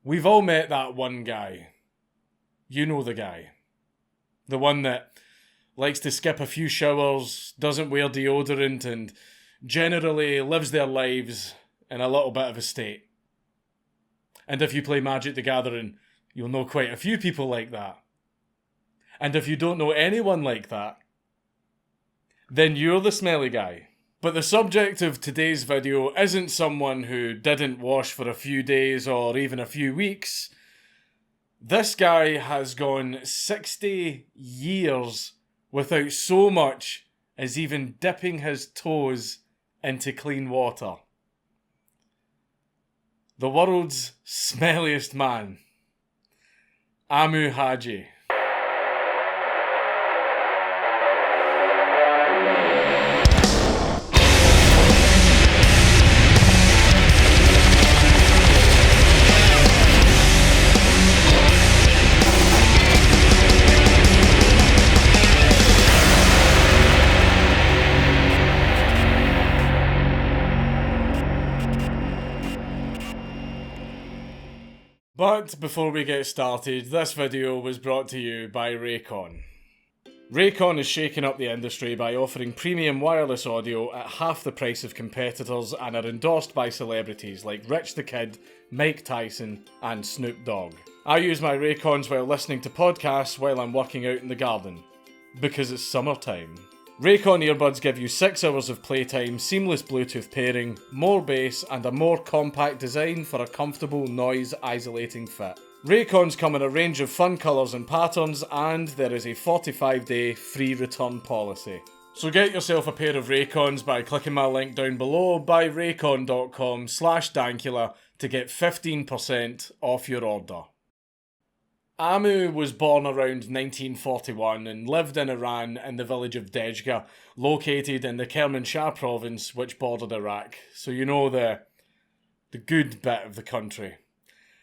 We've all met that one guy. You know the guy. The one that likes to skip a few showers, doesn't wear deodorant, and generally lives their lives in a little bit of a state. And if you play Magic the Gathering, you'll know quite a few people like that. And if you don't know anyone like that, then you're the smelly guy. But the subject of today's video isn't someone who didn't wash for a few days or even a few weeks. This guy has gone 60 years without so much as even dipping his toes into clean water. The world's smelliest man, Amu Haji. But before we get started, this video was brought to you by Raycon. Raycon is shaking up the industry by offering premium wireless audio at half the price of competitors and are endorsed by celebrities like Rich the Kid, Mike Tyson and Snoop Dogg. I use my Raycons while listening to podcasts while I'm working out in the garden, because it's summertime. Raycon earbuds give you 6 hours of playtime, seamless Bluetooth pairing, more bass and a more compact design for a comfortable noise isolating fit. Raycons come in a range of fun colours and patterns, and there is a 45-day free return policy. So get yourself a pair of Raycons by clicking my link down below, buyraycon.com/Dankula to get 15% off your order. Amu was born around 1941 and lived in Iran in the village of Dejga, located in the Kermanshah province which bordered Iraq, so you know the good bit of the country.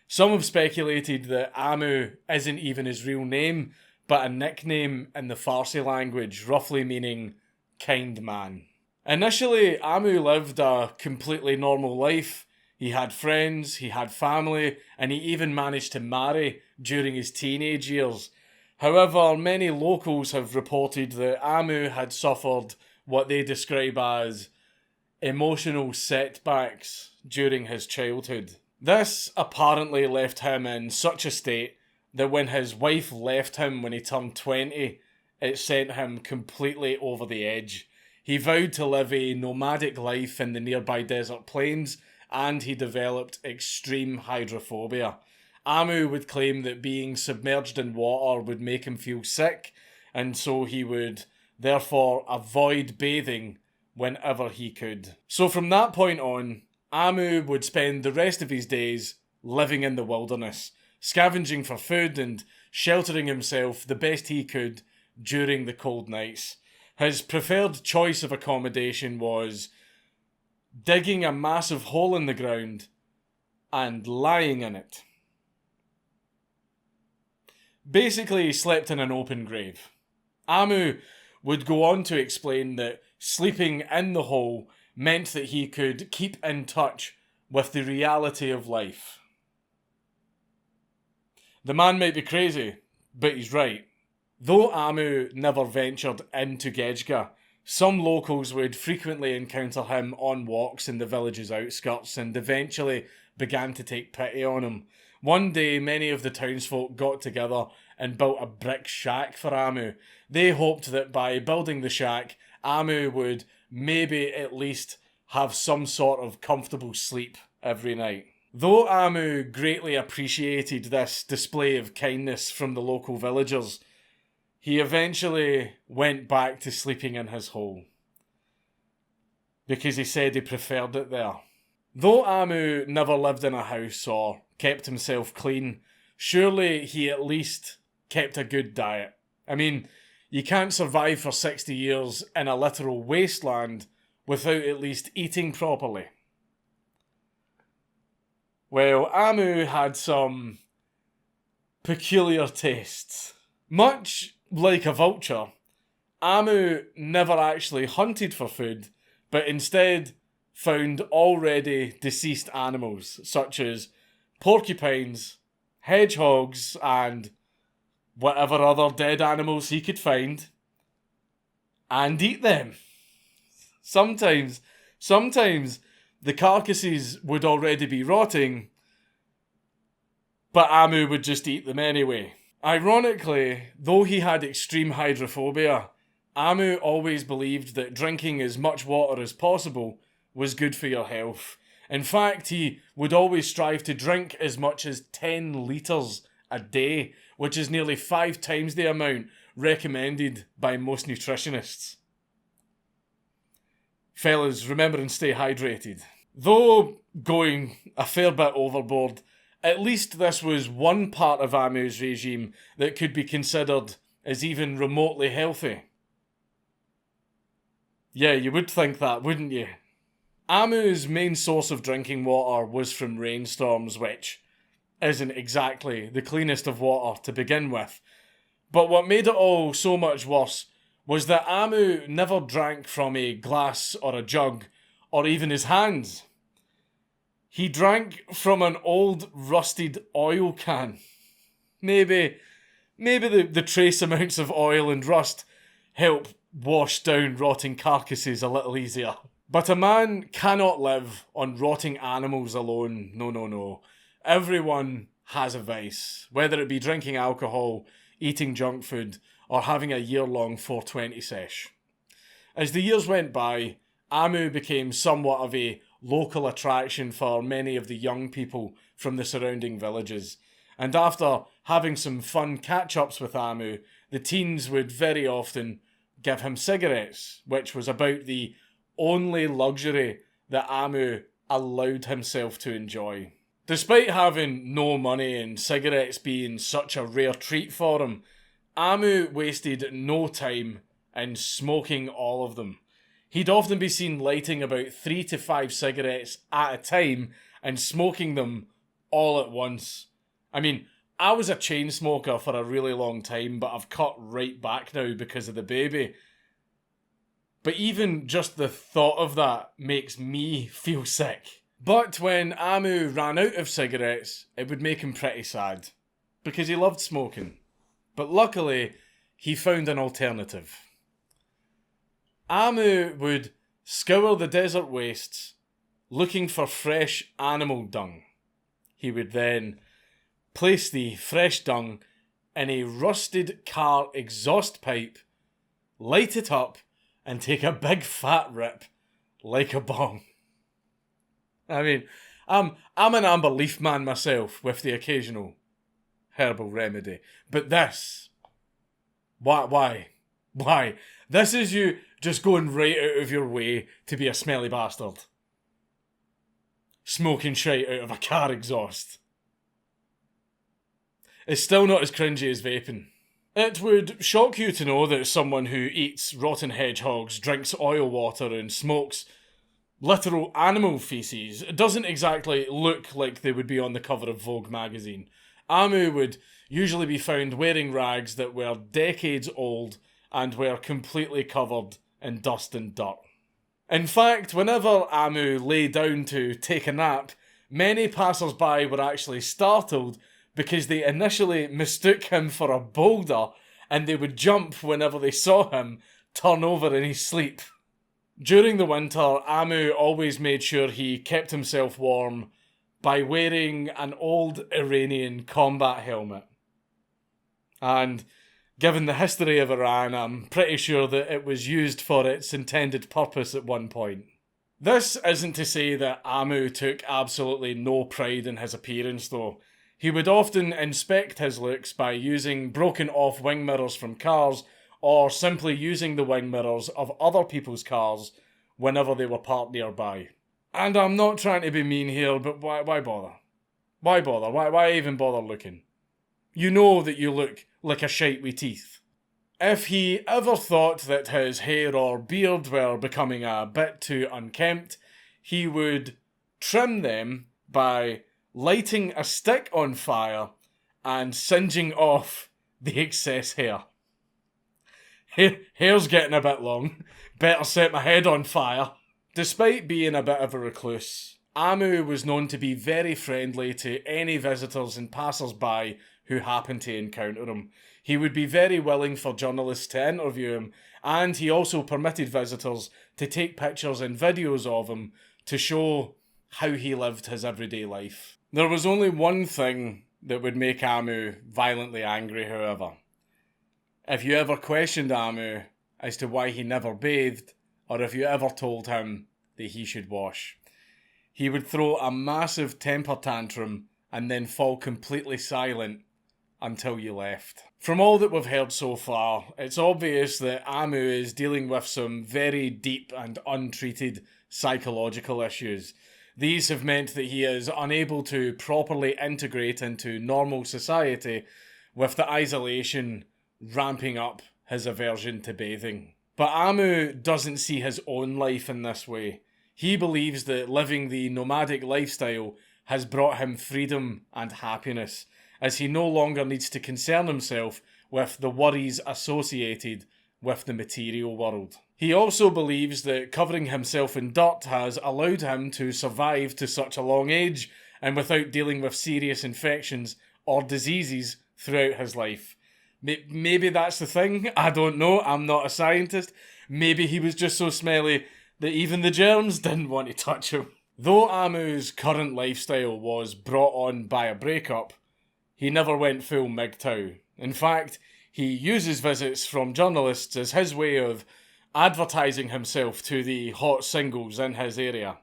Some have speculated that Amu isn't even his real name, but a nickname in the Farsi language, roughly meaning kind man. Initially, Amu lived a completely normal life. He had friends, he had family, and he even managed to marry during his teenage years. However, many locals have reported that Amu had suffered what they describe as emotional setbacks during his childhood. This apparently left him in such a state that when his wife left him when he turned 20, it sent him completely over the edge. He vowed to live a nomadic life in the nearby desert plains, and he developed extreme hydrophobia. Amu would claim that being submerged in water would make him feel sick, and so he would therefore avoid bathing whenever he could. So from that point on, Amu would spend the rest of his days living in the wilderness, scavenging for food and sheltering himself the best he could during the cold nights. His preferred choice of accommodation was digging a massive hole in the ground and lying in it. Basically, he slept in an open grave. Amu would go on to explain that sleeping in the hole meant that he could keep in touch with the reality of life. The man might be crazy, but he's right. Though Amu never ventured into Dejga, some locals would frequently encounter him on walks in the village's outskirts and eventually began to take pity on him. One day, many of the townsfolk got together and built a brick shack for Amu. They hoped that by building the shack, Amu would maybe at least have some sort of comfortable sleep every night. Though Amu greatly appreciated this display of kindness from the local villagers, he eventually went back to sleeping in his hole, because he said he preferred it there. Though Amu never lived in a house or kept himself clean, surely he at least kept a good diet. I mean, you can't survive for 60 years in a literal wasteland without at least eating properly. Well, Amu had some peculiar tastes. Much like a vulture, Amu never actually hunted for food, but instead found already deceased animals, such as porcupines, hedgehogs, and whatever other dead animals he could find, and eat them. Sometimes the carcasses would already be rotting, but Amu would just eat them anyway. Ironically, though he had extreme hydrophobia, Amu always believed that drinking as much water as possible was good for your health. In fact, he would always strive to drink as much as 10 litres a day, which is nearly 5 times the amount recommended by most nutritionists. Fellas, remember and stay hydrated. Though going a fair bit overboard, at least this was one part of Amu's regime that could be considered as even remotely healthy. Yeah, you would think that, wouldn't you? Amu's main source of drinking water was from rainstorms, which isn't exactly the cleanest of water to begin with. But what made it all so much worse was that Amu never drank from a glass or a jug, or even his hands. He drank from an old rusted oil can. Maybe the trace amounts of oil and rust help wash down rotting carcasses a little easier. But a man cannot live on rotting animals alone. No. Everyone has a vice, whether it be drinking alcohol, eating junk food, or having a year-long 420 sesh. As the years went by, Amu became somewhat of a local attraction for many of the young people from the surrounding villages. And after having some fun catch-ups with Amu, the teens would very often give him cigarettes, which was about the only luxury that Amu allowed himself to enjoy. Despite having no money and cigarettes being such a rare treat for him, Amu wasted no time in smoking all of them. He'd often be seen lighting about 3 to 5 cigarettes at a time and smoking them all at once. I mean, I was a chain smoker for a really long time, but I've cut right back now because of the baby. But even just the thought of that makes me feel sick. But when Amu ran out of cigarettes, it would make him pretty sad, because he loved smoking. But luckily, he found an alternative. Amu would scour the desert wastes looking for fresh animal dung. He would then place the fresh dung in a rusted car exhaust pipe, light it up, and take a big fat rip like a bong. I mean, I'm an amber leaf man myself with the occasional herbal remedy. But this, why? This is you just going right out of your way to be a smelly bastard. Smoking shite out of a car exhaust. It's still not as cringy as vaping. It would shock you to know that someone who eats rotten hedgehogs, drinks oil water and smokes literal animal feces doesn't exactly look like they would be on the cover of Vogue magazine. Amu would usually be found wearing rags that were decades old and were completely covered in dust and dirt. In fact, whenever Amu lay down to take a nap, many passers-by were actually startled because they initially mistook him for a boulder and they would jump whenever they saw him turn over in his sleep. During the winter, Amu always made sure he kept himself warm by wearing an old Iranian combat helmet. And given the history of Iran, I'm pretty sure that it was used for its intended purpose at one point. This isn't to say that Amu took absolutely no pride in his appearance though. He would often inspect his looks by using broken off wing mirrors from cars or simply using the wing mirrors of other people's cars whenever they were parked nearby. And I'm not trying to be mean here, but why bother? Why bother? Why even bother looking? You know that you look like a shite with teeth. If he ever thought that his hair or beard were becoming a bit too unkempt, he would trim them by lighting a stick on fire and singeing off the excess hair. Hair's getting a bit long. Better set my head on fire. Despite being a bit of a recluse, Amu was known to be very friendly to any visitors and passers-by who happened to encounter him. He would be very willing for journalists to interview him, and he also permitted visitors to take pictures and videos of him to show how he lived his everyday life. There was only one thing that would make Amu violently angry, however. If you ever questioned Amu as to why he never bathed, or if you ever told him that he should wash, he would throw a massive temper tantrum and then fall completely silent until you left. From all that we've heard so far, it's obvious that Amu is dealing with some very deep and untreated psychological issues. These have meant that he is unable to properly integrate into normal society, with the isolation ramping up his aversion to bathing. But Amu doesn't see his own life in this way. He believes that living the nomadic lifestyle has brought him freedom and happiness, as he no longer needs to concern himself with the worries associated with the material world. He also believes that covering himself in dirt has allowed him to survive to such a long age and without dealing with serious infections or diseases throughout his life. Maybe that's the thing, I don't know, I'm not a scientist. Maybe he was just so smelly that even the germs didn't want to touch him. Though Amu's current lifestyle was brought on by a breakup, he never went full MGTOW. In fact, he uses visits from journalists as his way of advertising himself to the hot singles in his area.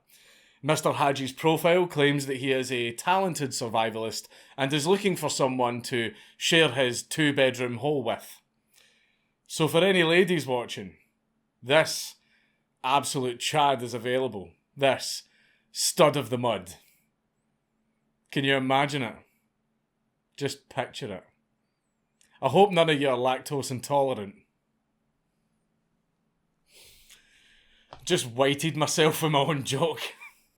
Mr. Haji's profile claims that he is a talented survivalist and is looking for someone to share his 2-bedroom hole with. So for any ladies watching, this absolute Chad is available. This stud of the mud. Can you imagine it? Just picture it. I hope none of you are lactose intolerant. Just weighted myself with my own joke.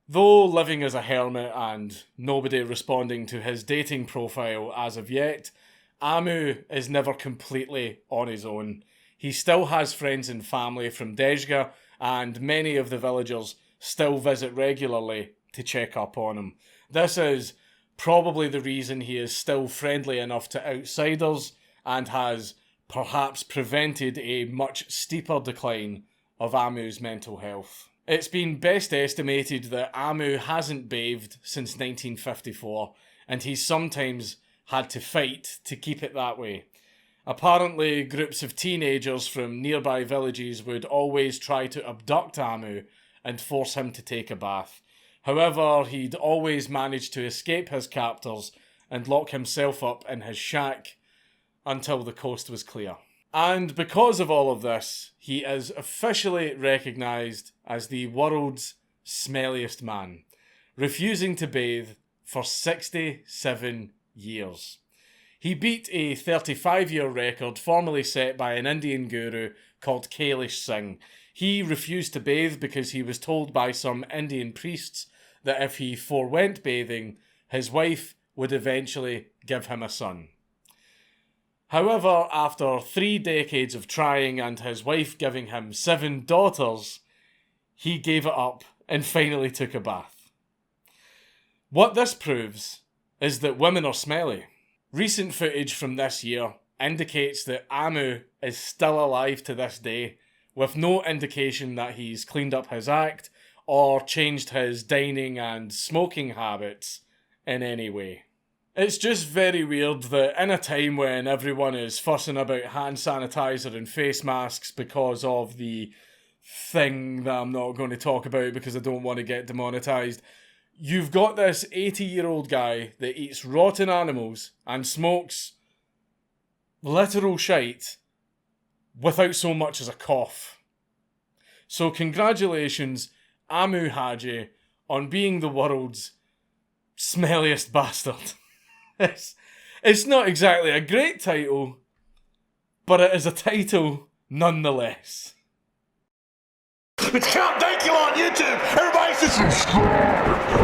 Though living as a hermit and nobody responding to his dating profile as of yet, Amu is never completely on his own. He still has friends and family from Dejga, and many of the villagers still visit regularly to check up on him. This is probably the reason he is still friendly enough to outsiders and has perhaps prevented a much steeper decline of Amu's mental health. It's been best estimated that Amu hasn't bathed since 1954, and he's sometimes had to fight to keep it that way. Apparently, groups of teenagers from nearby villages would always try to abduct Amu and force him to take a bath. However, he'd always manage to escape his captors and lock himself up in his shack until the coast was clear. And because of all of this, he is officially recognised as the world's smelliest man, refusing to bathe for 67 years. He beat a 35-year record formerly set by an Indian guru called Kailash Singh. He refused to bathe because he was told by some Indian priests that if he forewent bathing, his wife would eventually give him a son. However, after 3 decades of trying and his wife giving him 7 daughters, he gave it up and finally took a bath. What this proves is that women are smelly. Recent footage from this year indicates that Amu is still alive to this day, with no indication that he's cleaned up his act or changed his dining and smoking habits in any way. It's just very weird that in a time when everyone is fussing about hand sanitizer and face masks because of the thing that I'm not going to talk about because I don't want to get demonetized, you've got this 80-year-old guy that eats rotten animals and smokes literal shite without so much as a cough. So congratulations, Amu Haji, on being the world's smelliest bastard. It's not exactly a great title, but it is a title nonetheless. It's Count Dankula on YouTube! Everybody subscribe!